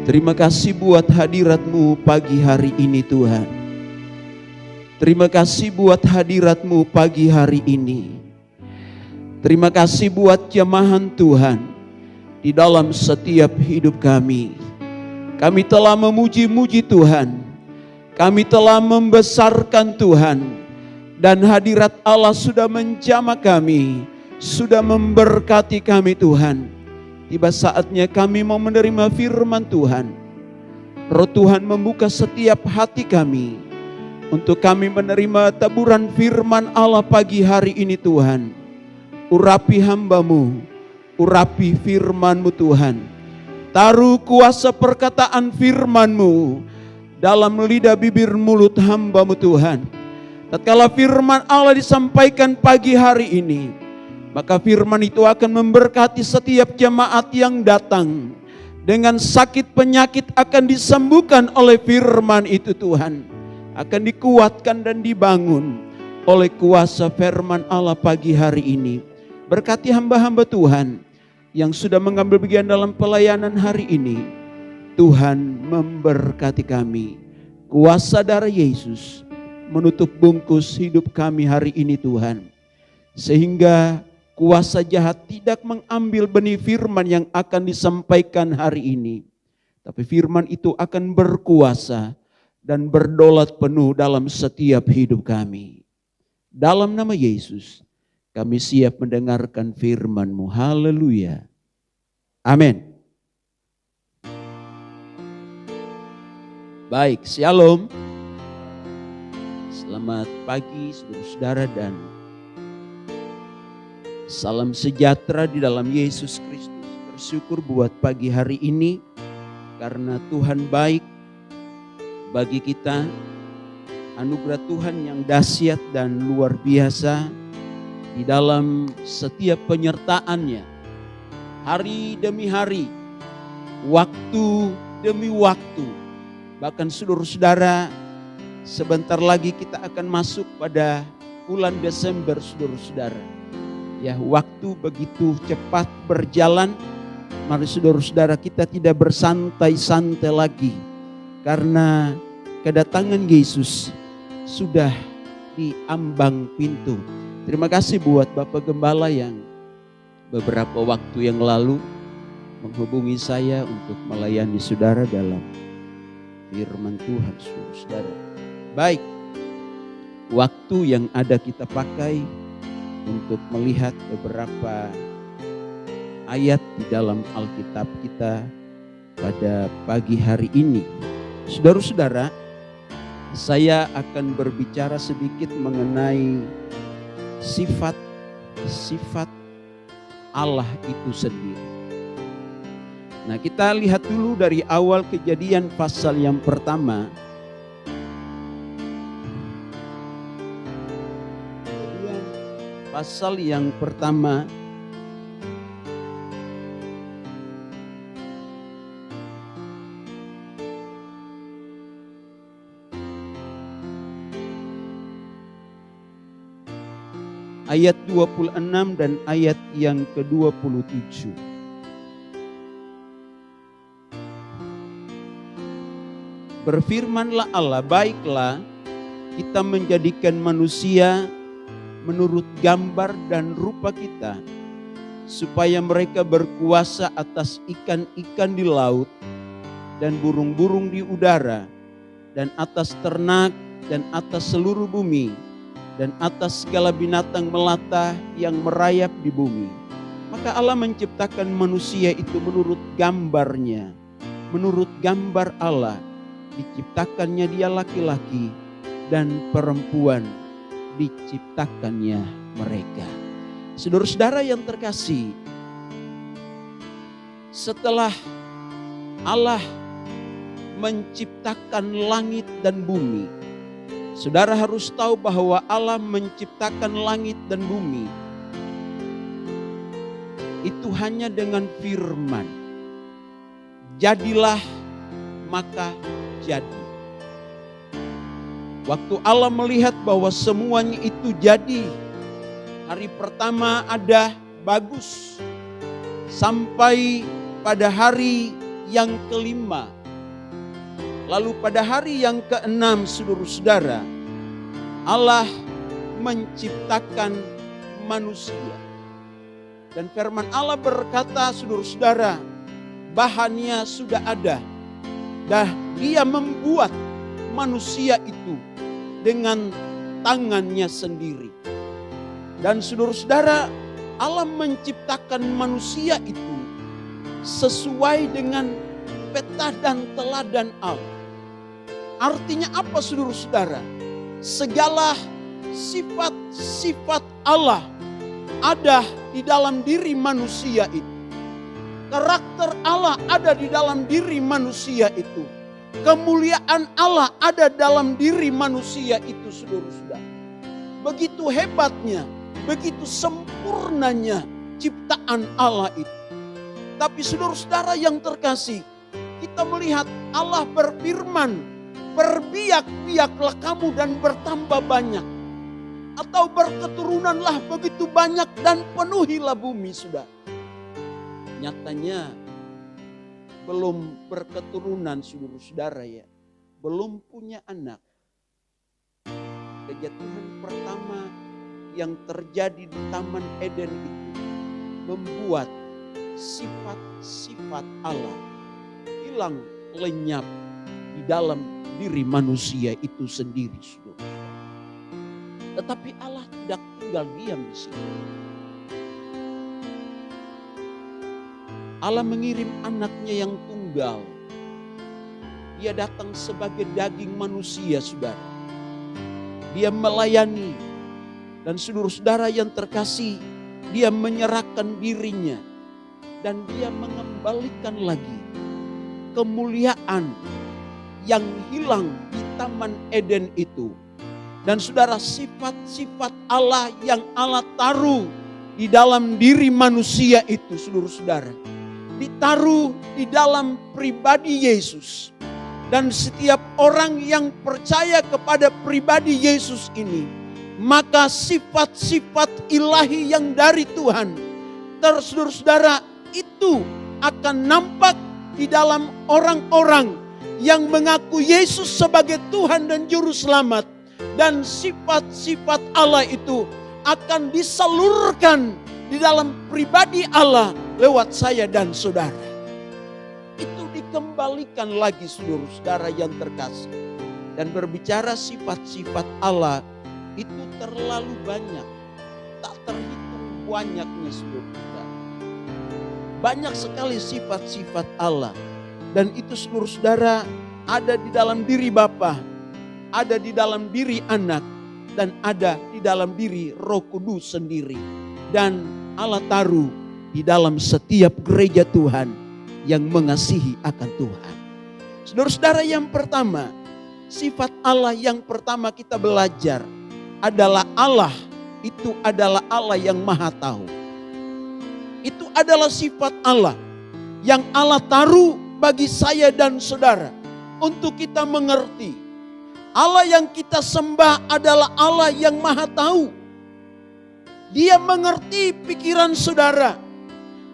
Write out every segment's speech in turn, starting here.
Terima kasih buat hadirat-Mu pagi hari ini Tuhan. Terima kasih buat hadirat-Mu pagi hari ini. Terima kasih buat jamahan Tuhan di dalam setiap hidup kami. Kami telah memuji-muji Tuhan. Kami telah membesarkan Tuhan. Dan hadirat Allah sudah menjamah kami, sudah memberkati kami Tuhan. Tiba saatnya kami mau menerima firman Tuhan. Roh Tuhan membuka setiap hati kami untuk kami menerima taburan firman Allah pagi hari ini Tuhan. Urapi hamba-Mu, urapi firman-Mu Tuhan. Taruh kuasa perkataan firman-Mu dalam lidah bibir mulut hamba-Mu Tuhan. Tatkala firman Allah disampaikan pagi hari ini, maka firman itu akan memberkati setiap jemaat yang datang. Dengan sakit penyakit akan disembuhkan oleh firman itu Tuhan. Akan dikuatkan dan dibangun oleh kuasa firman Allah pagi hari ini. Berkati hamba-hamba Tuhan yang sudah mengambil bagian dalam pelayanan hari ini. Tuhan memberkati kami. Kuasa darah Yesus menutup bungkus hidup kami hari ini Tuhan. Sehingga kuasa jahat tidak mengambil benih firman yang akan disampaikan hari ini. Tapi firman itu akan berkuasa dan berdaulat penuh dalam setiap hidup kami. Dalam nama Yesus kami siap mendengarkan firman-Mu. Haleluya. Amin. Baik, shalom. Selamat pagi saudara-saudara dan salam sejahtera di dalam Yesus Kristus. Bersyukur buat pagi hari ini karena Tuhan baik bagi kita. Anugerah Tuhan yang dahsyat dan luar biasa di dalam setiap penyertaan-Nya. Hari demi hari, waktu demi waktu. Bahkan saudara-saudara, sebentar lagi kita akan masuk pada bulan Desember saudara-saudara. Ya, waktu begitu cepat berjalan. Mari saudara-saudara kita tidak bersantai-santai lagi. Karena kedatangan Yesus sudah di ambang pintu. Terima kasih buat Bapak Gembala yang beberapa waktu yang lalu menghubungi saya untuk melayani saudara dalam firman Tuhan saudara. Baik, waktu yang ada kita pakai untuk melihat beberapa ayat di dalam Alkitab kita pada pagi hari ini. Saudara-saudara, saya akan berbicara sedikit mengenai sifat Allah itu sendiri. Nah, kita lihat dulu dari awal Kejadian pasal yang pertama. Pasal yang pertama ayat 26 dan ayat yang ke-27. Berfirmanlah Allah, baiklah kita menjadikan manusia menurut gambar dan rupa kita, supaya mereka berkuasa atas ikan-ikan di laut dan burung-burung di udara dan atas ternak dan atas seluruh bumi dan atas segala binatang melata yang merayap di bumi. Maka Allah menciptakan manusia itu menurut gambarnya, menurut gambar Allah diciptakannya dia laki-laki dan perempuan diciptakannya mereka. Saudara-saudara yang terkasih, setelah Allah menciptakan langit dan bumi, saudara harus tahu bahwa Allah menciptakan langit dan bumi itu hanya dengan firman. Jadilah, maka jadi. Waktu Allah melihat bahwa semuanya itu jadi, hari pertama ada bagus, sampai pada hari yang kelima. Lalu pada hari yang keenam, saudara-saudara, Allah menciptakan manusia. Dan firman Allah berkata, saudara-saudara, bahannya sudah ada. Dah Dia membuat manusia itu dengan tangannya sendiri. Dan saudara-saudara, Allah menciptakan manusia itu sesuai dengan peta dan teladan Allah. Artinya apa, saudara-saudara? Segala sifat-sifat Allah ada di dalam diri manusia itu. Karakter Allah ada di dalam diri manusia itu. Kemuliaan Allah ada dalam diri manusia itu, saudara-saudara. Begitu hebatnya, begitu sempurnanya ciptaan Allah itu. Tapi saudara-saudara yang terkasih, kita melihat Allah berfirman, berbiak-biaklah kamu dan bertambah banyak. Atau berketurunanlah begitu banyak dan penuhilah bumi, saudara. Nyatanya belum berketurunan, saudara-saudara ya. Belum punya anak. Kejatuhan pertama yang terjadi di Taman Eden itu membuat sifat-sifat Allah hilang lenyap di dalam diri manusia itu sendiri, saudara. Tetapi Allah tidak tinggal diam di sini. Allah mengirim anaknya yang tunggal. Dia datang sebagai daging manusia, saudara. Dia melayani. Dan saudara-saudara yang terkasih, dia menyerahkan dirinya. Dan dia mengembalikan lagi kemuliaan yang hilang di Taman Eden itu. Dan saudara, sifat-sifat Allah yang Allah taruh di dalam diri manusia itu, saudara-saudara, ditaruh di dalam pribadi Yesus. Dan setiap orang yang percaya kepada pribadi Yesus ini, maka sifat-sifat ilahi yang dari Tuhan, saudara-saudara, itu akan nampak di dalam orang-orang yang mengaku Yesus sebagai Tuhan dan Juru Selamat. Dan sifat-sifat Allah itu akan disalurkan di dalam pribadi Allah lewat saya dan saudara. Itu dikembalikan lagi, saudara-saudara yang terkasih. Dan berbicara sifat-sifat Allah itu terlalu banyak. Tak terhitung banyaknya, saudara-saudara. Banyak sekali sifat-sifat Allah. Dan itu, saudara-saudara, ada di dalam diri Bapa, ada di dalam diri Anak, dan ada di dalam diri Roh Kudus sendiri. Dan Allah taruh di dalam setiap gereja Tuhan yang mengasihi akan Tuhan. Saudara-saudara, yang pertama, sifat Allah yang pertama kita belajar adalah Allah itu adalah Allah yang Maha Tahu. Itu adalah sifat Allah yang Allah taruh bagi saya dan saudara untuk kita mengerti. Allah yang kita sembah adalah Allah yang Maha Tahu. Dia mengerti pikiran saudara.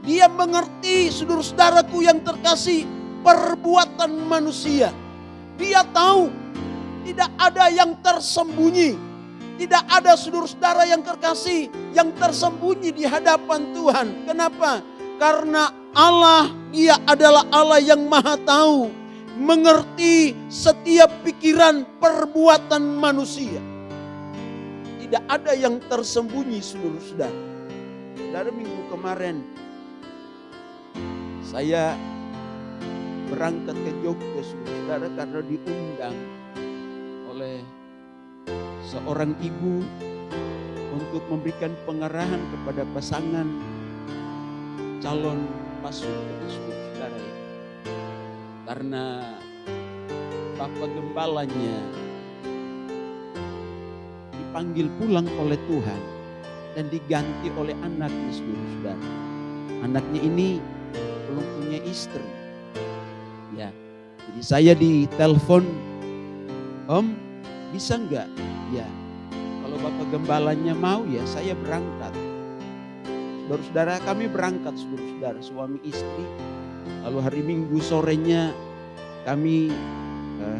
Dia mengerti, saudara-saudaraku yang terkasih, perbuatan manusia. Dia tahu tidak ada yang tersembunyi. Tidak ada, saudara-saudara yang terkasih, yang tersembunyi di hadapan Tuhan. Kenapa? Karena Allah, Dia adalah Allah yang Maha Tahu. Mengerti setiap pikiran perbuatan manusia. Tidak ada yang tersembunyi, saudara-saudara. Dari minggu kemarin saya berangkat ke Jogja, saudara, karena diundang oleh seorang ibu untuk memberikan pengarahan kepada pasangan calon pasukan, saudara ya. Karena Bapak Gembalanya dipanggil pulang oleh Tuhan dan diganti oleh anaknya, saudara. Anaknya ini belum punya istri. Ya, jadi saya ditelepon, Om, bisa enggak? Ya, kalau Bapak Gembalanya mau ya saya berangkat. Saudara-saudara, kami berangkat, saudara-saudara, suami istri Lalu hari Minggu sorenya kami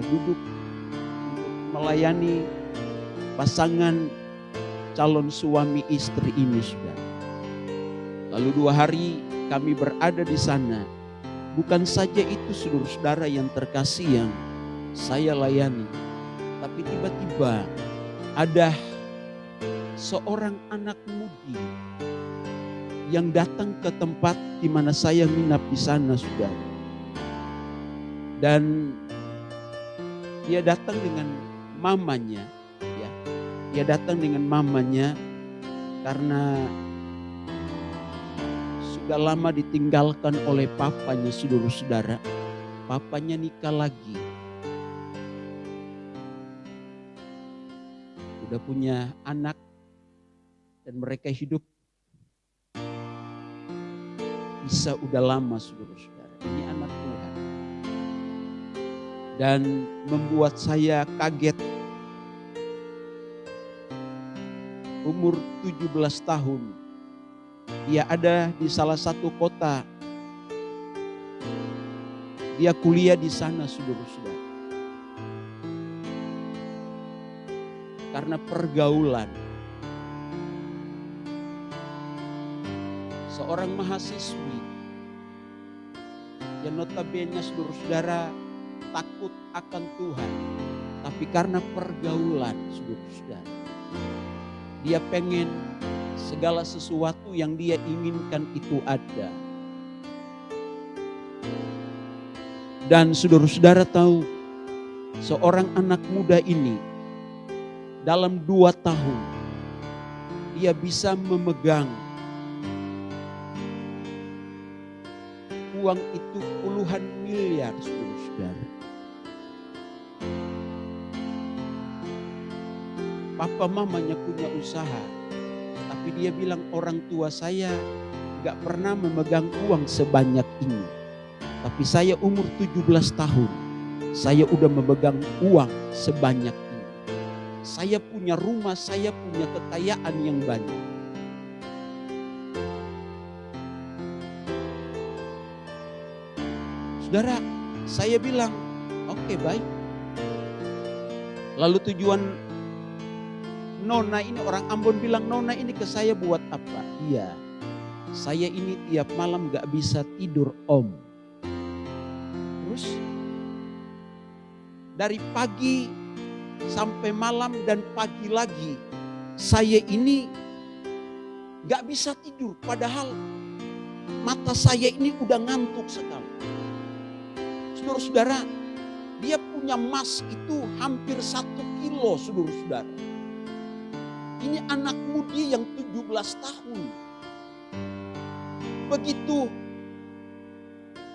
duduk untuk melayani pasangan calon suami istri ini, saudara. Lalu 2 hari kami berada di sana. Bukan saja itu saudara-saudara yang terkasih yang saya layani, tapi tiba-tiba ada seorang anak mudi yang datang ke tempat di mana saya nginap di sana, saudara. Dan dia datang dengan mamanya, ya. Dia datang dengan mamanya karena sudah lama ditinggalkan oleh papanya, saudara-saudara. Papanya nikah lagi. Udah punya anak dan mereka hidup bisa udah lama, saudara-saudara. Ini anak Tuhan. Dan membuat saya kaget. Umur 17 tahun. Dia ada di salah satu kota. Dia kuliah di sana, saudara-saudara. Karena pergaulan. Seorang mahasiswi yang notabene, saudara-saudara, takut akan Tuhan. Tapi karena pergaulan, saudara-saudara, dia pengen segala sesuatu yang dia inginkan itu ada. Dan saudara-saudara tahu, seorang anak muda ini dalam 2 tahun dia bisa memegang uang itu puluhan miliar, saudara-saudara. Papa mamanya punya usaha, tapi dia bilang orang tua saya gak pernah memegang uang sebanyak ini. Tapi saya umur 17 tahun, saya udah memegang uang sebanyak ini. Saya punya rumah, saya punya kekayaan yang banyak. Saudara, saya bilang, oke, baik. Lalu tujuan Nona ini, orang Ambon bilang, Nona ini ke saya buat apa? Iya, saya ini tiap malam gak bisa tidur, Om. Terus dari pagi sampai malam dan pagi lagi, saya ini gak bisa tidur. Padahal mata saya ini udah ngantuk sekali. Saudara-saudara, dia punya emas itu hampir 1 kilo, saudara-saudara. Ini anak mudi yang 17 tahun. Begitu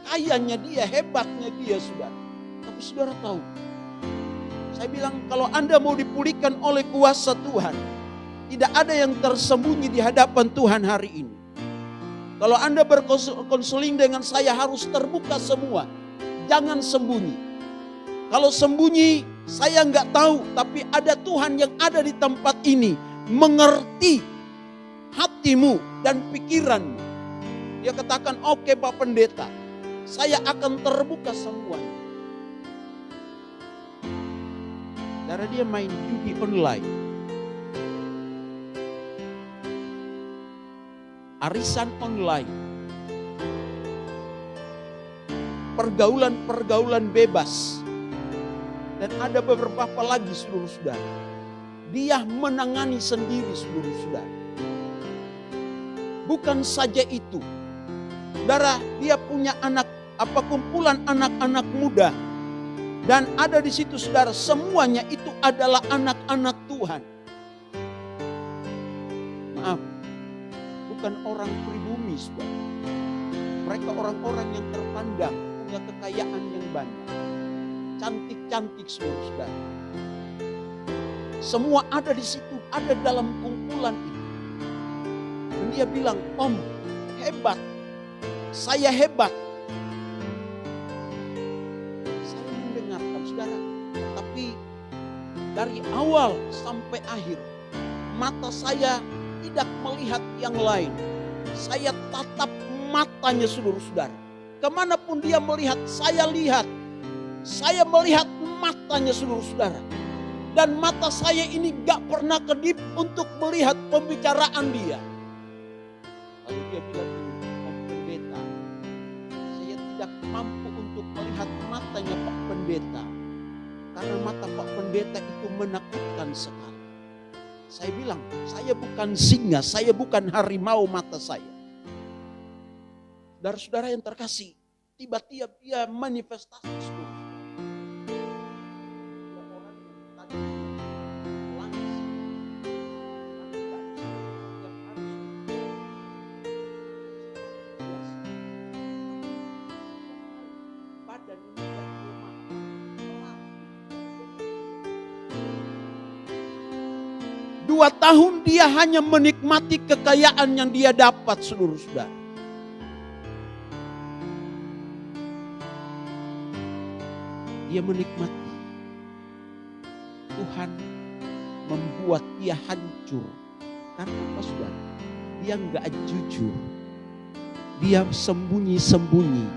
kayanya dia, hebatnya dia, saudara. Tapi saudara tahu, saya bilang kalau Anda mau dipulihkan oleh kuasa Tuhan, tidak ada yang tersembunyi di hadapan Tuhan hari ini. Kalau Anda berkonseling dengan saya harus terbuka semua. Jangan sembunyi. Kalau sembunyi saya nggak tahu, tapi ada Tuhan yang ada di tempat ini mengerti hatimu dan pikiranmu. Dia katakan, oke Pak Pendeta, saya akan terbuka semuanya. Karena dia main judi online, arisan online, pergaulan-pergaulan bebas, dan ada beberapa lagi, saudara-saudara. Dia menangani sendiri, saudara-saudara. Bukan saja itu, saudara, dia punya kumpulan anak-anak muda, dan ada di situ, saudara, semuanya itu adalah anak-anak Tuhan. Maaf, bukan orang pribumi, saudara. Mereka orang-orang yang terpandang, punya kekayaan yang banyak, cantik-cantik, saudara-saudara. Semua ada di situ, ada dalam kumpulan itu. Dan dia bilang, Om, hebat. Saya hebat. Saya mendengarkan, saudara. Tapi dari awal sampai akhir, mata saya tidak melihat yang lain. Saya tatap matanya, saudara-saudara. kemanapun dia melihat, saya lihat. Saya melihat matanya saudara-saudara. Dan mata saya ini gak pernah kedip untuk melihat pembicaraan dia. Lalu dia bilang ini, Pak Pendeta, saya tidak mampu untuk melihat matanya Pak Pendeta. Karena mata Pak Pendeta itu menakutkan sekali. Saya bilang, saya bukan singa, saya bukan harimau mata saya. Saudara-saudara yang terkasih, tiba-tiba dia manifestasi seluruh. Dua tahun dia hanya menikmati kekayaan yang dia dapat, saudara-saudara. Dia menikmati. Tuhan membuat dia hancur. Karena apa, saudara? Dia enggak jujur. Dia sembunyi-sembunyi.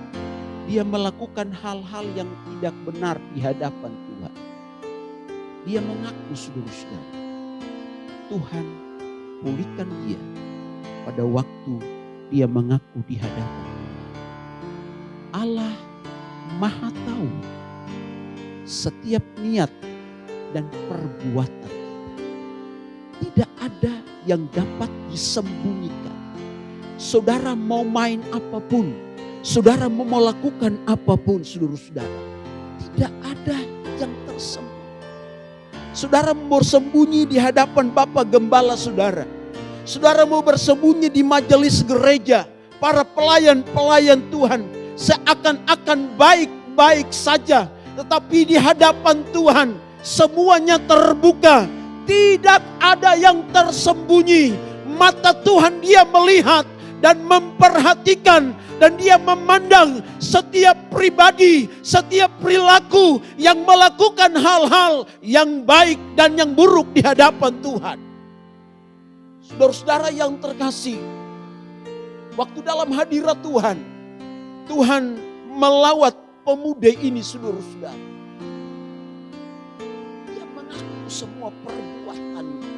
Dia melakukan hal-hal yang tidak benar di hadapan Tuhan. Dia mengaku, saudara-saudara, Tuhan pulihkan dia pada waktu dia mengaku di hadapan Tuhan. Allah Maha tahu setiap niat dan perbuatan. Tidak ada yang dapat disembunyikan. Saudara mau main apapun, saudara mau melakukan apapun, saudara-saudara, tidak ada yang tersembunyi. Saudara mau bersembunyi di hadapan Bapak Gembala saudara. Saudara mau bersembunyi di majelis gereja. Para pelayan-pelayan Tuhan seakan-akan baik-baik saja. Tetapi di hadapan Tuhan semuanya terbuka. Tidak ada yang tersembunyi. Mata Tuhan dia melihat dan memperhatikan. Dan dia memandang setiap pribadi, setiap perilaku yang melakukan hal-hal yang baik dan yang buruk di hadapan Tuhan. Saudara-saudara yang terkasih, waktu dalam hadirat Tuhan, Tuhan melawat pemuda ini, saudara-saudara. Dia mengaku semua perbuatannya.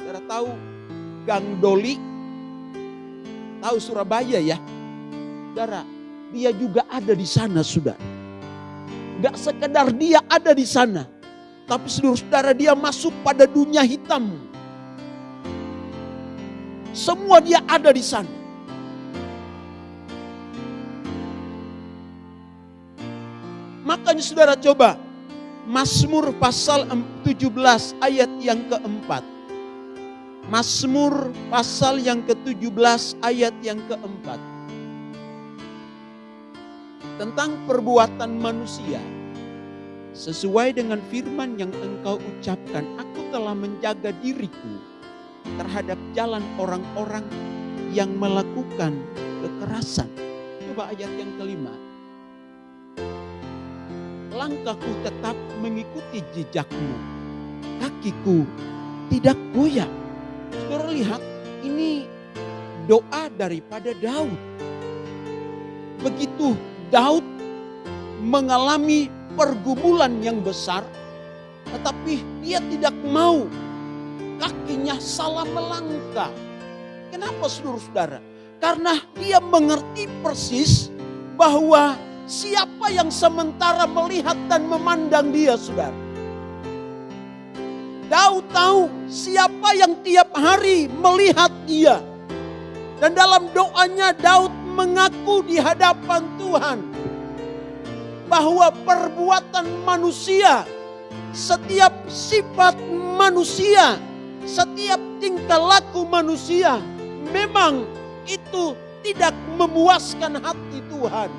Saudara tahu Gang Doli? Tahu Surabaya ya, saudara, dia juga ada di sana, saudara. Gak sekedar dia ada di sana, tapi saudara dia masuk pada dunia hitam. Semua dia ada di sana. Makanya saudara coba Mazmur pasal 17 ayat yang keempat. Mazmur pasal yang ke-17 ayat yang keempat. Tentang perbuatan manusia. Sesuai dengan firman yang engkau ucapkan, aku telah menjaga diriku terhadap jalan orang-orang yang melakukan kekerasan. Coba ayat yang kelima. Langkahku tetap mengikuti jejakmu, kakiku tidak goyah. Saudara lihat, ini doa daripada Daud. Begitu Daud mengalami pergumulan yang besar, tetapi dia tidak mau kakinya salah melangkah. Kenapa saudara-saudara? Karena dia mengerti persis bahwa siapa yang sementara melihat dan memandang dia, saudara. Daud tahu siapa yang tiap hari melihat dia. Dan dalam doanya Daud mengaku di hadapan Tuhan bahwa perbuatan manusia, setiap sifat manusia, setiap tingkah laku manusia memang itu tidak memuaskan hati Tuhan.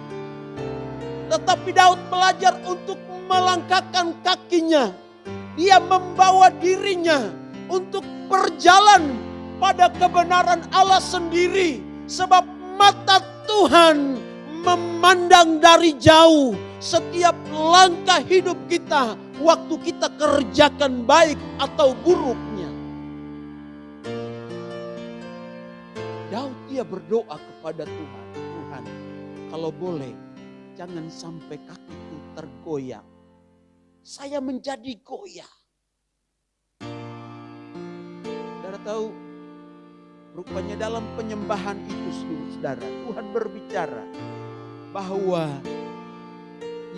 Tetapi Daud belajar untuk melangkahkan kakinya. Dia membawa dirinya untuk berjalan pada kebenaran Allah sendiri. Sebab mata Tuhan memandang dari jauh setiap langkah hidup kita. Waktu kita kerjakan baik atau buruknya. Daud dia berdoa kepada Tuhan. Tuhan, kalau boleh jangan sampai kakiku tergoyang. Saya menjadi goyah. Saudara tahu, rupanya dalam penyembahan itu saudara, Tuhan berbicara bahwa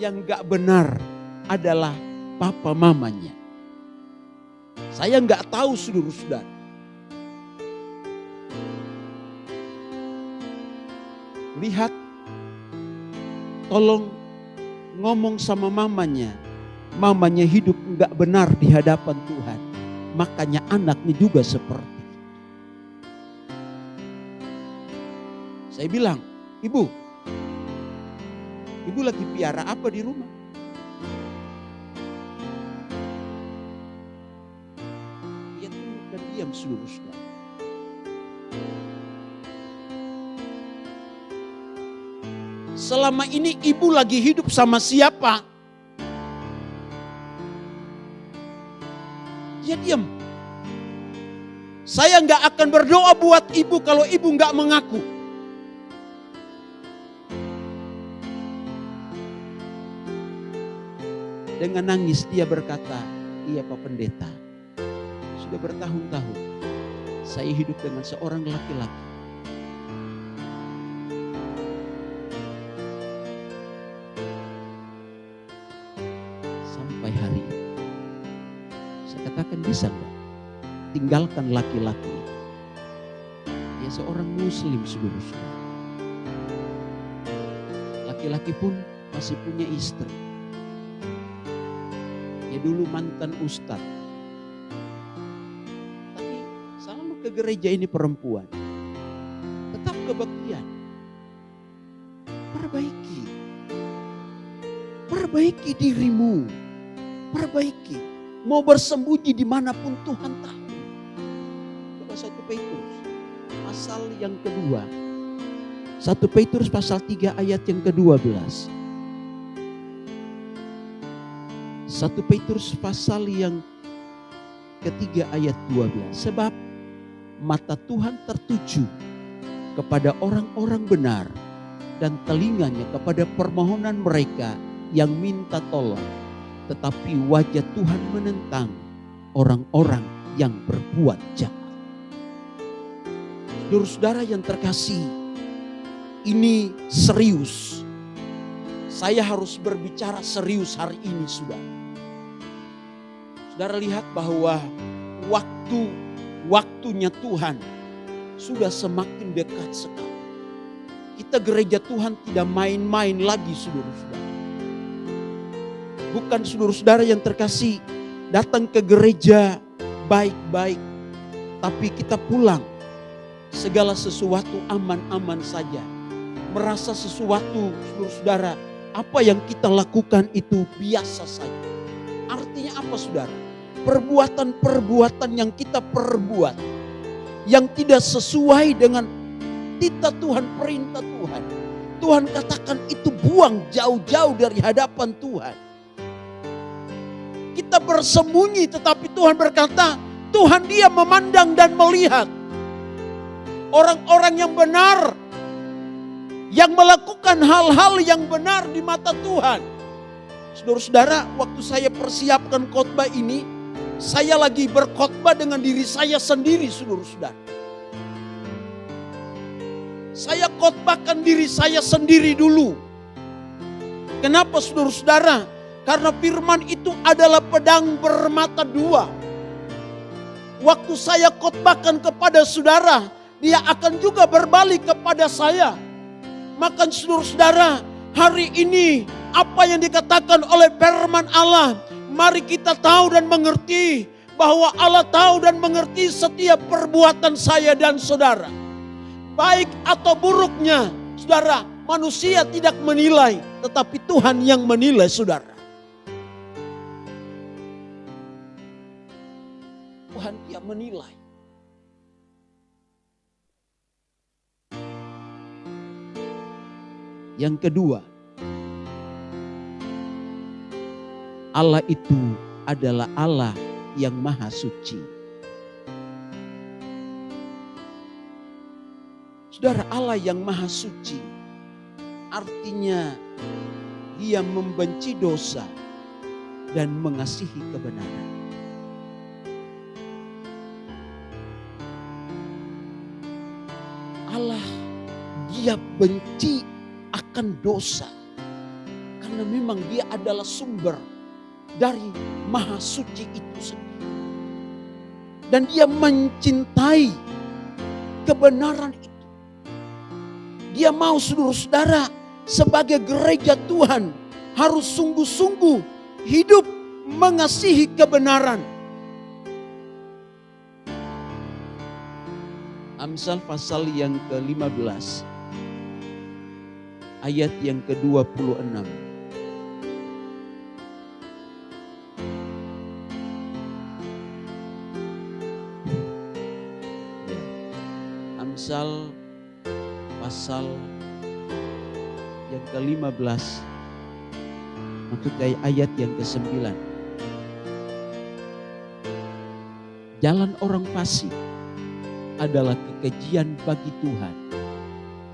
yang gak benar adalah papa mamanya. Saya gak tahu saudara. Lihat, tolong ngomong sama mamanya. Mamanya hidup gak benar di hadapan Tuhan. Makanya anaknya juga seperti itu. Saya bilang, ibu lagi piara apa di rumah? Dia tunduk dan diam saudara. Selama ini ibu lagi hidup sama siapa? Dia diam. Saya nggak akan berdoa buat ibu kalau ibu nggak mengaku. Dengan nangis dia berkata, iya Pak Pendeta, sudah bertahun-tahun saya hidup dengan seorang laki-laki. Sampai hari ini. Saya katakan, bisa enggak tinggalkan laki-laki? Dia seorang muslim saudara. Laki-laki pun masih punya istri. Dia dulu mantan ustadz. Tapi selalu ke gereja ini perempuan. Tetap kebaktian. Perbaiki dirimu. Perbaiki. Mau bersembunyi dimanapun Tuhan tahu. Coba 1 Petrus pasal yang kedua. 1 Petrus pasal 3 ayat yang ke-12. 1 Petrus pasal yang ketiga ayat 12. Sebab mata Tuhan tertuju kepada orang-orang benar dan telinganya kepada permohonan mereka yang minta tolong. Tetapi wajah Tuhan menentang orang-orang yang berbuat jahat. Saudara-saudara yang terkasih, ini serius. Saya harus berbicara serius hari ini, saudara. Saudara lihat bahwa waktunya Tuhan sudah semakin dekat sekali. Kita gereja Tuhan tidak main-main lagi, saudara-saudara. Bukan saudara-saudara yang terkasih datang ke gereja baik-baik, tapi kita pulang segala sesuatu aman-aman saja. Merasa sesuatu, saudara-saudara, apa yang kita lakukan itu biasa saja. Artinya apa, saudara? Perbuatan-perbuatan yang kita perbuat yang tidak sesuai dengan titah Tuhan, perintah Tuhan. Tuhan katakan itu buang jauh-jauh dari hadapan Tuhan. Kita bersembunyi tetapi Tuhan berkata, Tuhan dia memandang dan melihat. Orang-orang yang benar, yang melakukan hal-hal yang benar di mata Tuhan. Saudara-saudara, waktu saya persiapkan khotbah ini, saya lagi berkhotbah dengan diri saya sendiri, saudara-saudara. Saya khotbahkan diri saya sendiri dulu. Kenapa, saudara-saudara? Karena firman itu adalah pedang bermata dua. Waktu saya khotbahkan kepada saudara, dia akan juga berbalik kepada saya. Maka saudara-saudara, hari ini apa yang dikatakan oleh firman Allah, mari kita tahu dan mengerti bahwa Allah tahu dan mengerti setiap perbuatan saya dan saudara. Baik atau buruknya, saudara, manusia tidak menilai, tetapi Tuhan yang menilai, saudara. Tuhan yang menilai. Yang kedua, Allah itu adalah Allah yang maha suci. Saudara, Allah yang maha suci. artinya dia membenci dosa dan mengasihi kebenaran. Allah, dia benci akan dosa karena memang dia adalah sumber dari Maha Suci itu sendiri. Dan dia mencintai kebenaran itu. Dia mau saudara-saudara sebagai gereja Tuhan harus sungguh-sungguh hidup mengasihi kebenaran. Amsal pasal yang ke-15 ayat yang ke-26. Amsal pasal yang ke-15 untuk ayat yang ke-9. Jalan orang fasik adalah kekejian bagi Tuhan,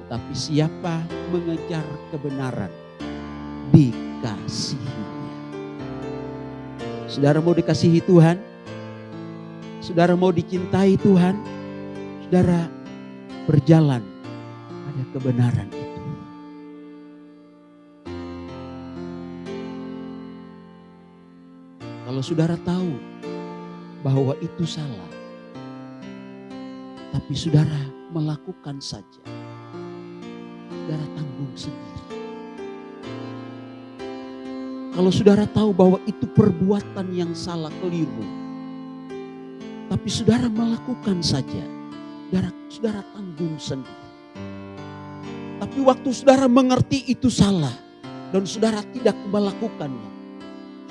tetapi siapa mengejar kebenaran dikasihinya. Saudara mau dikasihi Tuhan? Saudara mau dicintai Tuhan? Saudara berjalan pada kebenaran itu. Kalau saudara tahu bahwa itu salah, tapi saudara melakukan saja, saudara tanggung sendiri. Kalau saudara tahu bahwa itu perbuatan yang salah, keliru, tapi saudara melakukan saja, saudara tanggung sendiri. Tapi waktu saudara mengerti itu salah dan saudara tidak melakukannya,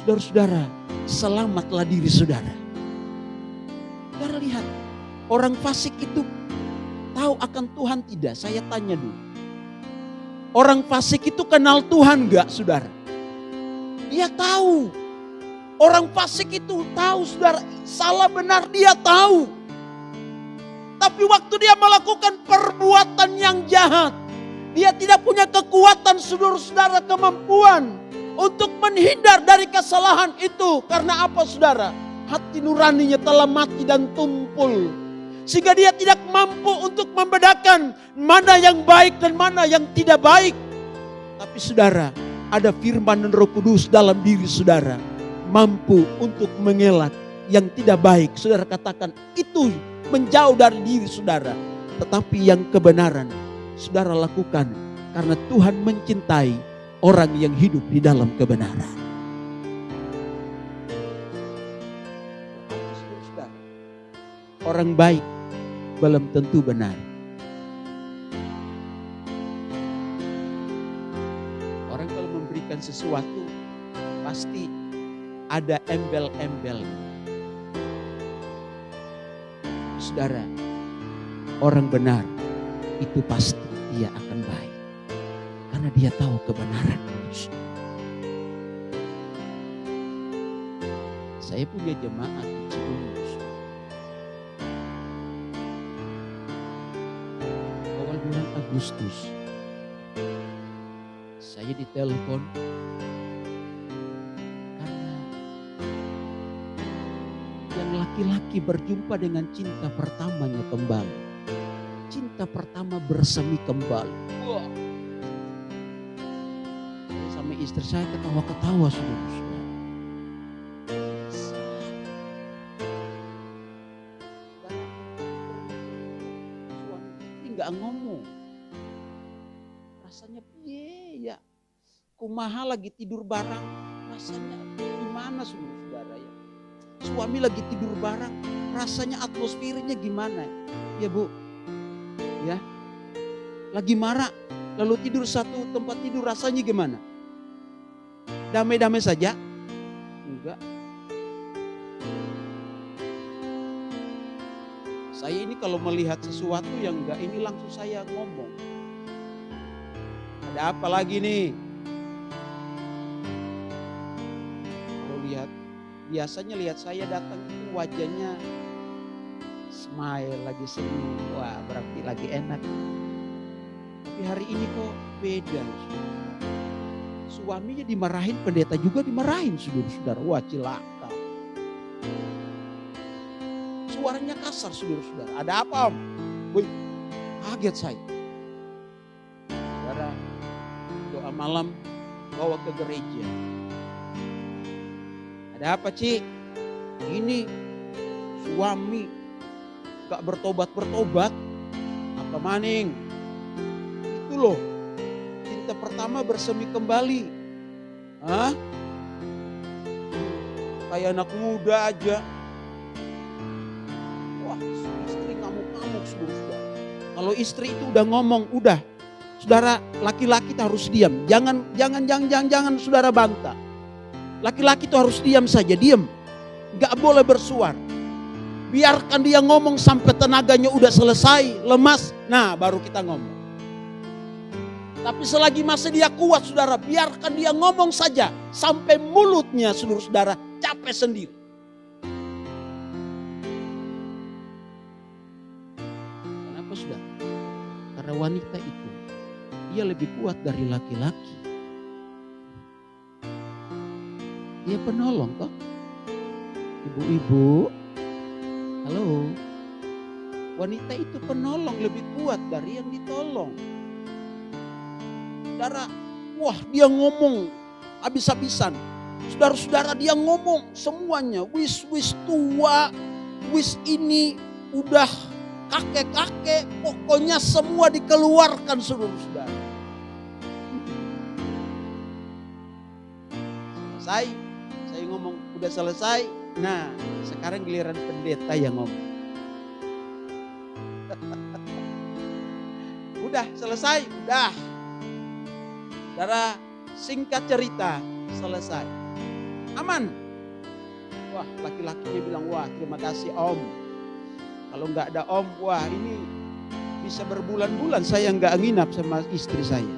saudara-saudara, selamatlah diri saudara. Saudara lihat, orang fasik itu tahu akan Tuhan tidak? Saya tanya dulu. Orang fasik itu kenal Tuhan enggak, saudara? Dia tahu. Orang fasik itu tahu, saudara, salah benar dia tahu. Tapi waktu dia melakukan perbuatan yang jahat, dia tidak punya kekuatan, saudara-saudara, kemampuan untuk menghindar dari kesalahan itu. Karena apa, saudara? Hati nuraninya telah mati dan tumpul. Sehingga dia tidak mampu untuk membedakan mana yang baik dan mana yang tidak baik. Tapi saudara, ada firman dan Roh Kudus dalam diri saudara, mampu untuk mengelak yang tidak baik. Saudara katakan itu menjauh dari diri saudara. Tetapi yang kebenaran saudara lakukan karena Tuhan mencintai orang yang hidup di dalam kebenaran. Orang baik belum tentu benar. Orang kalau memberikan sesuatu pasti ada embel-embel. Saudara, orang benar itu pasti dia akan baik. Karena dia tahu kebenaran itu. Saya punya jemaat di Cibungus. Bulan Agustus saya ditelepon karena yang laki-laki berjumpa dengan cinta pertamanya kembali. Cinta pertama bersemi kembali. Wah. Saya sama istri saya ketawa-ketawa, saudara. Nggak ngomong, rasanya piye ya, kumaha lagi tidur bareng, rasanya gimana saudara ya, suami lagi tidur bareng, rasanya atmosfernya gimana ya bu, ya, lagi marah, lalu tidur satu tempat tidur rasanya gimana, damai-damai saja, enggak. Saya ini kalau melihat sesuatu yang enggak ini langsung saya ngomong. Ada apa lagi nih? Kalau lihat, biasanya lihat saya datang itu wajahnya smile, lagi senyum. Wah, berarti lagi enak. Tapi hari ini kok beda. Suaminya dimarahin, pendeta juga dimarahin, saudara-saudara. Wah, cilaka. Suaranya kasar, saudara-saudara. Ada apa, Om? Wih, kaget saya. Saudara, doa malam bawa ke gereja. Ada apa, Ci? Ini suami gak bertobat-bertobat. Apa maning? Itu loh, cinta pertama bersemi kembali. Hah? Kayak anak muda aja. Wah, istri ngamuk-ngamuk, saudara. Kalau istri itu udah ngomong, udah. Saudara, laki-laki itu harus diam. Jangan saudara bantah. Laki-laki itu harus diam saja, diam. Gak boleh bersuara. Biarkan dia ngomong sampai tenaganya udah selesai, lemas. Nah, baru kita ngomong. Tapi selagi masih dia kuat, saudara, biarkan dia ngomong saja. Sampai mulutnya, saudara, capek sendiri. Kenapa, saudara? Karena wanita itu, dia lebih kuat dari laki-laki. Dia penolong toh. Ibu-ibu, halo. Wanita itu penolong, lebih kuat dari yang ditolong. Saudara, wah dia ngomong habis-habisan. Saudara-saudara, dia ngomong semuanya. Wis tua, wis ini udah kakek-kakek. Pokoknya semua dikeluarkan, saudara-saudara. Selesai, saya ngomong udah selesai. Nah, sekarang giliran pendeta yang ngomong. Udah selesai, udah. Saudara, singkat cerita, selesai. Aman. Wah, laki-lakinya bilang, wah terima kasih Om. Kalau nggak ada Om, wah ini bisa berbulan-bulan saya nggak nginap sama istri saya.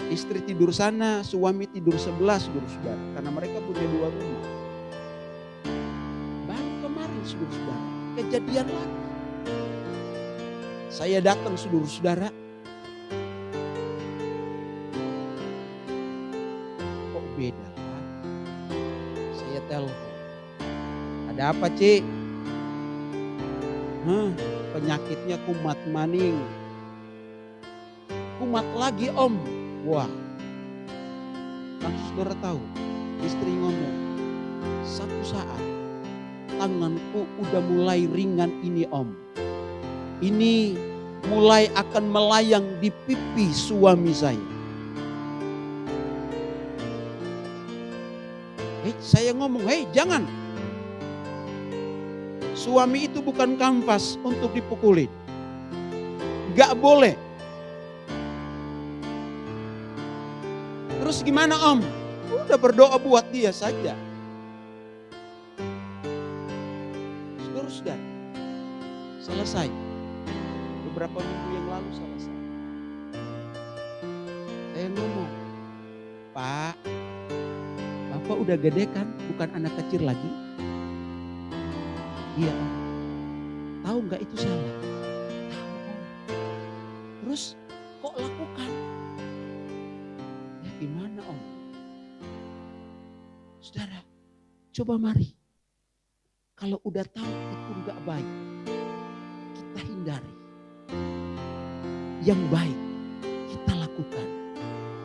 Istri tidur sana, suami tidur sebelah, saudara-saudara. Karena mereka punya 2 rumah. Baru kemarin, saudara-saudara, kejadian lagi. Saya datang, saudara-saudara. Kok beda? Saya telepon. Ada apa, Ci? Penyakitnya kumat maning. Kumat lagi, Om. Wah, langsung saudara tahu, istri ngomong, satu saat tanganku udah mulai ringan ini Om. Ini mulai akan melayang di pipi suami saya. Saya ngomong, jangan. Suami itu bukan kanvas untuk dipukulin. Gak boleh. Terus gimana Om? Udah berdoa buat dia saja. Saudara, selesai. Beberapa minggu yang lalu selesai. Saya ngomong, Pak, Bapak udah gede kan? Bukan anak kecil lagi? Iya Om. Tahu gak itu salah? Tahu Om. Terus kok lakukan? Gimana Om? Saudara, coba mari. Kalau udah tahu itu gak baik, kita hindari. Yang baik kita lakukan.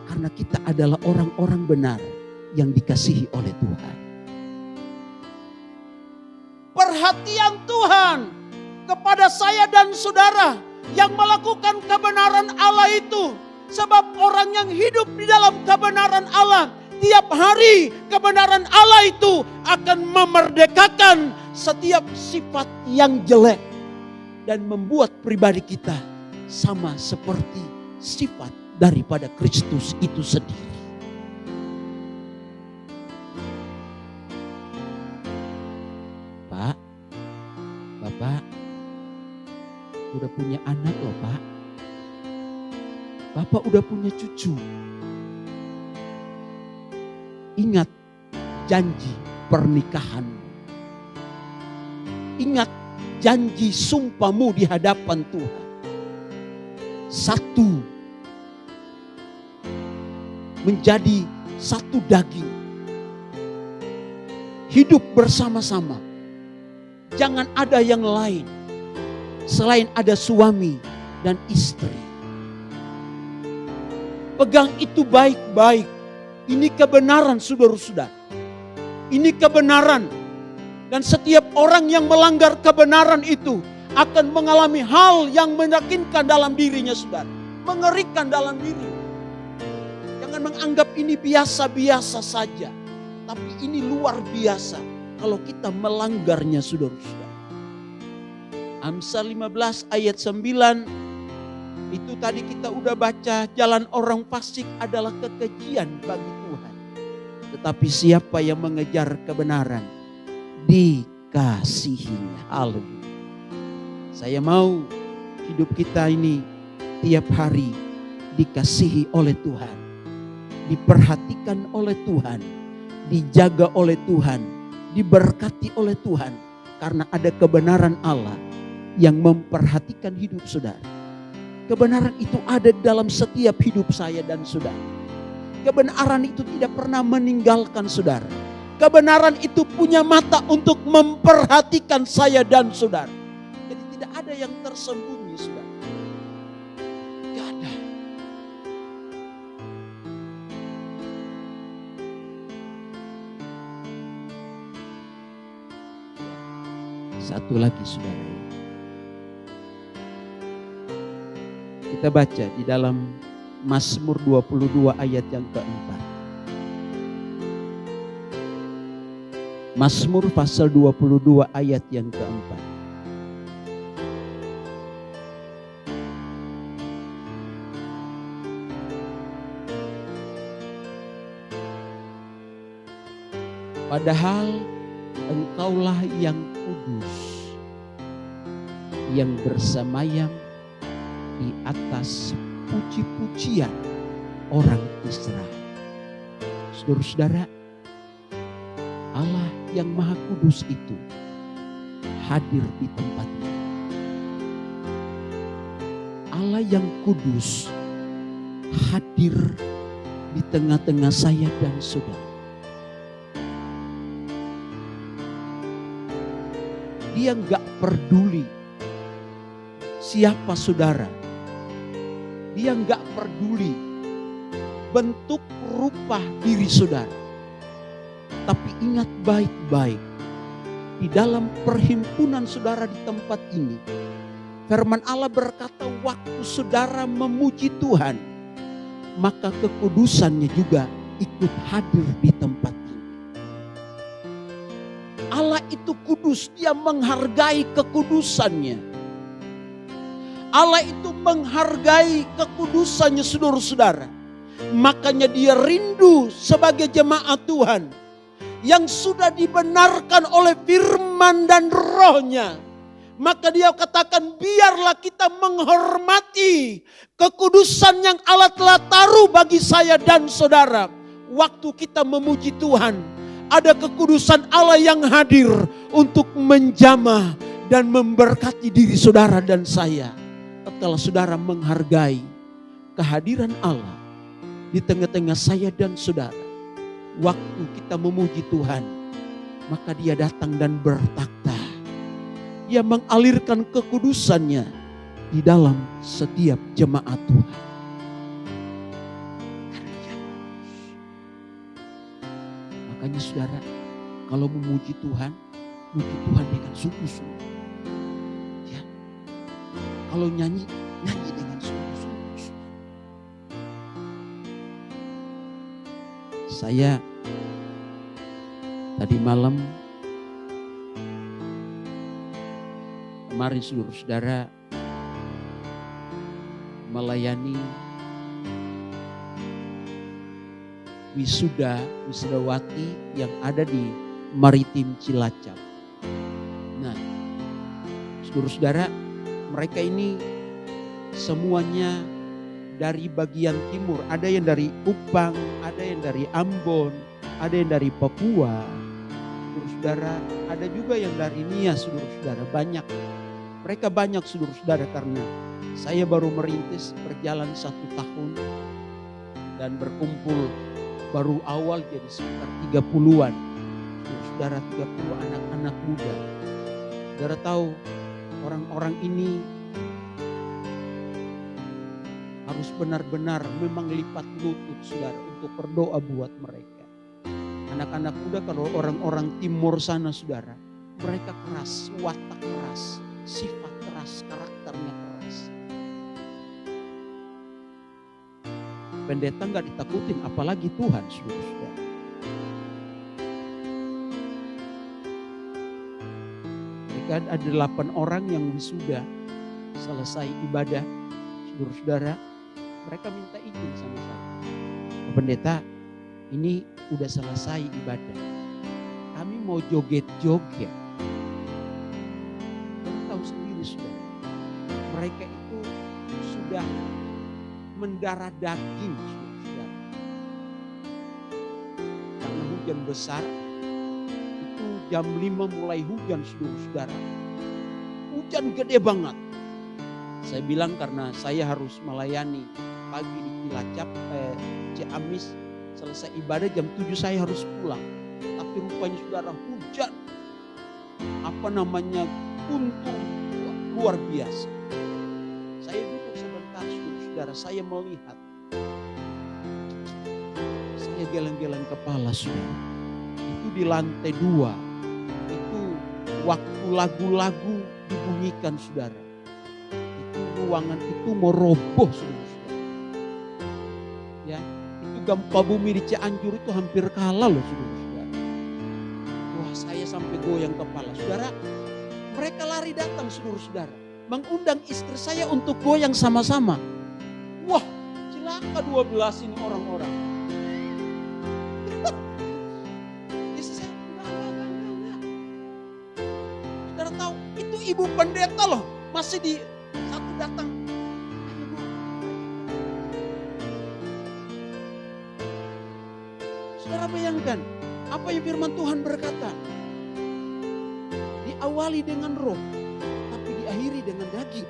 Karena kita adalah orang-orang benar yang dikasihi oleh Tuhan. Perhatian Tuhan kepada saya dan saudara yang melakukan kebenaran Allah itu. Sebab orang yang hidup di dalam kebenaran Allah, tiap hari kebenaran Allah itu akan memerdekakan setiap sifat yang jelek. Dan membuat pribadi kita sama seperti sifat daripada Kristus itu sendiri. Pak, Bapak udah punya anak loh Pak. Bapak udah punya cucu. Ingat janji pernikahan. Ingat janji sumpahmu di hadapan Tuhan. satu, menjadi satu daging, hidup bersama-sama. Jangan ada yang lain selain ada suami dan istri. Pegang itu baik-baik. Ini kebenaran, saudara-saudara. Ini kebenaran. Dan setiap orang yang melanggar kebenaran itu akan mengalami hal yang meyakinkan dalam dirinya, saudara. Mengerikan dalam diri. Jangan menganggap ini biasa-biasa saja. Tapi ini luar biasa kalau kita melanggarnya, saudara-saudara. Amsal 15 ayat 9 itu tadi kita udah baca, jalan orang fasik adalah kekejian bagi Tuhan. Tetapi siapa yang mengejar kebenaran dikasihinya. Haleluya. Saya mau hidup kita ini tiap hari dikasihi oleh Tuhan, diperhatikan oleh Tuhan, dijaga oleh Tuhan, diberkati oleh Tuhan. Karena ada kebenaran Allah yang memperhatikan hidup saudara. Kebenaran itu ada dalam setiap hidup saya dan saudara. Kebenaran itu tidak pernah meninggalkan saudara. Kebenaran itu punya mata untuk memperhatikan saya dan saudara. Jadi tidak ada yang tersembunyi, saudara. Tidak ada. Satu lagi, saudara. Kita baca di dalam Mazmur 22 ayat yang keempat. Mazmur pasal 22 ayat yang keempat. Padahal engkaulah yang kudus, yang bersemayam di atas puji-pujian orang Israel. Saudara-saudara, Allah yang Maha Kudus itu hadir di tempat ini. Allah yang kudus hadir di tengah-tengah saya dan saudara. Dia gak peduli siapa saudara. Dia gak peduli bentuk rupa diri saudara. Tapi ingat baik-baik, di dalam perhimpunan saudara di tempat ini, firman Allah berkata waktu saudara memuji Tuhan, maka kekudusannya juga ikut hadir di tempat ini. Allah itu kudus, dia menghargai kekudusannya. Allah itu menghargai kekudusannya, saudara-saudara. Makanya dia rindu sebagai jemaat Tuhan yang sudah dibenarkan oleh firman dan rohnya. Maka dia katakan biarlah kita menghormati kekudusan yang Allah telah taruh bagi saya dan saudara. Waktu kita memuji Tuhan, ada kekudusan Allah yang hadir untuk menjamah dan memberkati diri saudara dan saya. Setelah saudara menghargai kehadiran Allah di tengah-tengah saya dan saudara, waktu kita memuji Tuhan, maka dia datang dan bertakhta. Dia mengalirkan kekudusannya di dalam setiap jemaat Tuhan. Makanya saudara, kalau memuji Tuhan, puji Tuhan dengan sungguh-sungguh. Kalau nyanyi dengan sungguh-sungguh. Saya tadi malam, kemarin saudara-saudara melayani wisudawati yang ada di Maritim Cilacap. Nah, saudara-saudara, mereka ini semuanya dari bagian timur. Ada yang dari Kupang, ada yang dari Ambon, ada yang dari Papua. Saudara, ada juga yang dari Nias, saudara-saudara. Banyak. Mereka banyak saudara-saudara, karena saya baru merintis berjalan 1 tahun dan berkumpul baru awal jadi sekitar 30-an. Saudara, 30 anak-anak muda. Saudara tahu orang-orang ini harus benar-benar memang lipat lutut saudara untuk berdoa buat mereka. Anak-anak muda, kalau orang-orang timur sana saudara, mereka keras, watak keras, sifat keras, karakternya keras. Pendeta nggak ditakutin, apalagi Tuhan saudara. Mereka ada 8 orang yang wisuda selesai ibadah, saudara-saudara. Mereka minta izin sama saya, pendeta, ini udah selesai ibadah, kami mau joget-joget. Kamu tahu sendiri saudara, mereka itu sudah mendarah daging saudara. Karena hujan besar, itu jam 5 mulai hujan saudara. Hujan gede banget. Saya bilang karena saya harus melayani pagi di Cilacap, Ciamis, selesai ibadah jam 7 saya harus pulang. Tapi rupanya saudara hujan, guntur luar biasa. Saya duduk sebentar saudara, saya melihat. Saya geleng-geleng kepala saudara. Itu di lantai 2. Itu waktu lagu-lagu dibunyikan saudara. Itu ruangan itu mau roboh saudara. Ya, itu gempa bumi di Cianjur itu hampir kalah loh saudara. Wah, saya sampai goyang kepala saudara. Mereka lari datang saudara, mengundang istri saya untuk goyang sama-sama. Wah, celaka 12 ini orang-orang. Istri saya enggak. Saudara tahu, itu ibu pendeta loh, masih di satu datang. Saudara bayangkan apa yang firman Tuhan berkata. Diawali dengan roh, tapi diakhiri dengan daging.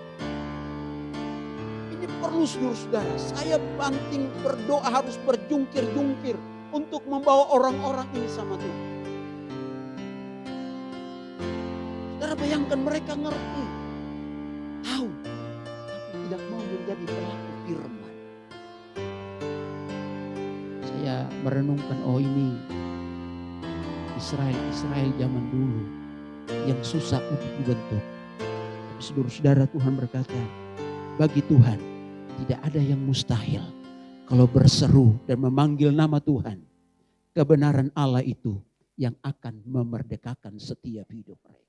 Ini perlu saudara, saya banting berdoa, harus berjungkir-jungkir untuk membawa orang-orang ini sama Tuhan. Saudara bayangkan mereka ngerti, tahu, tapi tidak mau menjadi pelaku firman. Saya merenungkan, oh ini Israel zaman dulu yang susah untuk dibentuk. Tapi saudara-saudara, Tuhan berkata, bagi Tuhan tidak ada yang mustahil. Kalau berseru dan memanggil nama Tuhan, kebenaran Allah itu yang akan memerdekakan setiap hidup mereka.